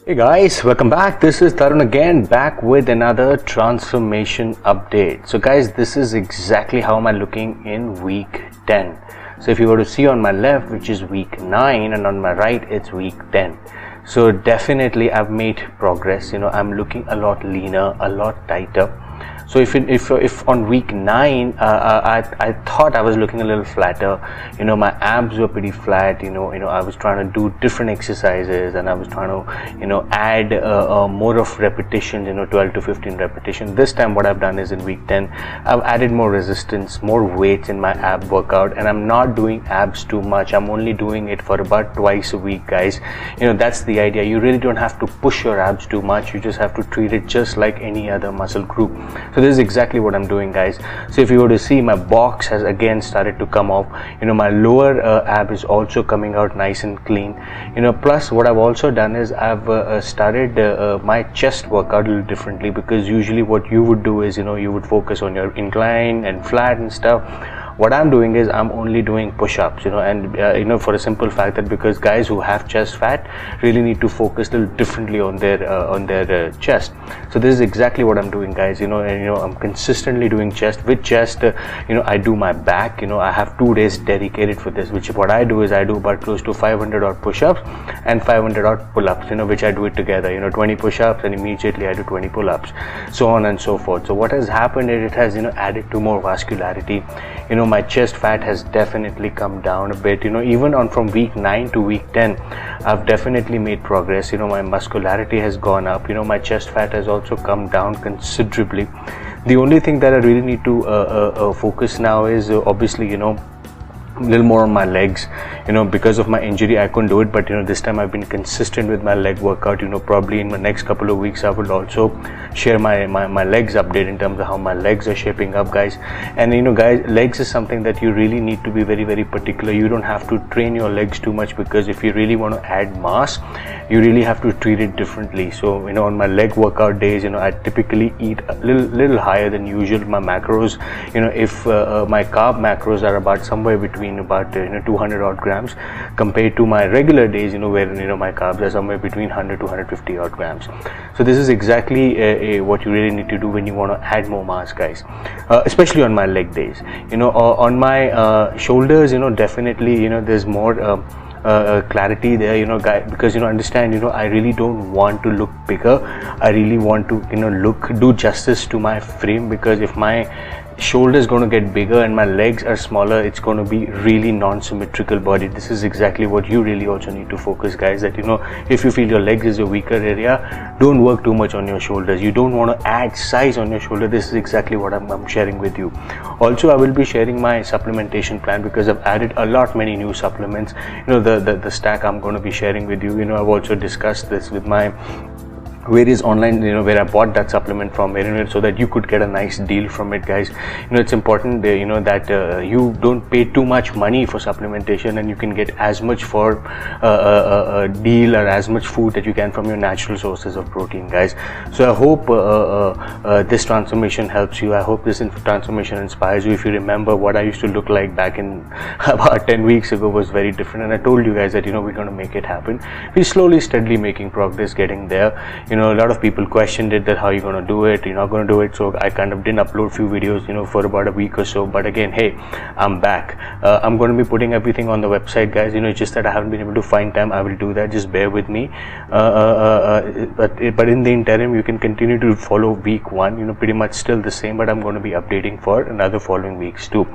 Hey guys, welcome back. This is Tarun again, back with another transformation update. So guys, this is exactly how am I looking in week 10. So if you were to see on my left, which is week 9, and on my right it's week 10. So definitely I've made progress. I'm looking a lot leaner, a lot tighter. So if on week 9 I thought I was looking a little flatter, my abs were pretty flat, I was trying to do different exercises, and I was trying to add more of repetitions, 12 to 15 repetitions. This time what I've done is in week 10 I've added more resistance, more weights in my ab workout, and I'm not doing abs too much. I'm only doing it for about twice a week, guys. That's the idea. You really don't have to push your abs too much. You just have to treat it just like any other muscle group. So this is exactly what I'm doing, guys. So if you were to see, my box has again started to come off. My lower ab is also coming out nice and clean. Plus what I've also done is I've started my chest workout a little differently, because usually what you would do is you would focus on your incline and flat and stuff. What I'm doing is I'm only doing push-ups, and for a simple fact that because guys who have chest fat really need to focus a little differently on their chest. So this is exactly what I'm doing, guys. And I'm consistently doing chest. With chest, I do my back. I have 2 days dedicated for this. Which what I do is I do about close to 500 odd push-ups and 500 odd pull-ups. Which I do it together. 20 push-ups and immediately I do 20 pull-ups, so on and so forth. So what has happened is it has added to more vascularity. My chest fat has definitely come down a bit. Even on from week 9 to week 10 I've definitely made progress. My muscularity has gone up. My chest fat has also come down considerably. The only thing that I really need to focus now is obviously a little more on my legs. Because of my injury I couldn't do it, but this time I've been consistent with my leg workout. Probably in the next couple of weeks I will also share my legs update in terms of how my legs are shaping up, guys. And guys, legs is something that you really need to be very, very particular. You don't have to train your legs too much, because if you really want to add mass, you really have to treat it differently. So on my leg workout days, I typically eat a little higher than usual. My macros, if my carb macros are about somewhere between about 200 odd grams, compared to my regular days, where my carbs are somewhere between 100 to 150 odd grams. So this is exactly what you really need to do when you want to add more mass, guys, especially on my leg days. On my shoulders, definitely there's more clarity there, guys, because understand, I really don't want to look bigger. I really want to do justice to my frame, because if my shoulder is going to get bigger and my legs are smaller, it's going to be really non-symmetrical body. This is exactly what you really also need to focus, guys, that if you feel your legs is a weaker area, don't work too much on your shoulders. You don't want to add size on your shoulder. This is exactly what I'm sharing with you. Also, I will be sharing my supplementation plan, because I've added a lot many new supplements. The stack I'm going to be sharing with you. I've also discussed this with my various online, where I bought that supplement from, so that you could get a nice deal from it, guys. It's important that you don't pay too much money for supplementation, and you can get as much for a deal, or as much food that you can from your natural sources of protein, guys. So I hope this transformation helps you. I hope this transformation inspires you. If you remember, what I used to look like back in about 10 weeks ago was very different, and I told you guys that we're going to make it happen. We're slowly, steadily making progress, getting there. A lot of people questioned it, that how you're going to do it, you're not going to do it. So I kind of didn't upload few videos for about a week or so, but again, hey, I'm back. I'm going to be putting everything on the website, guys. It's just that I haven't been able to find time. I will do that, just bear with me. But in the interim, you can continue to follow week 1, pretty much still the same, but I'm going to be updating for another following weeks too.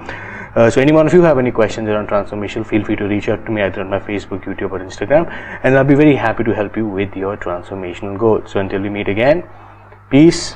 So any one of you have any questions around transformation, feel free to reach out to me either on my Facebook, YouTube, or Instagram, and I'll be very happy to help you with your transformational goals. So until we meet again, peace.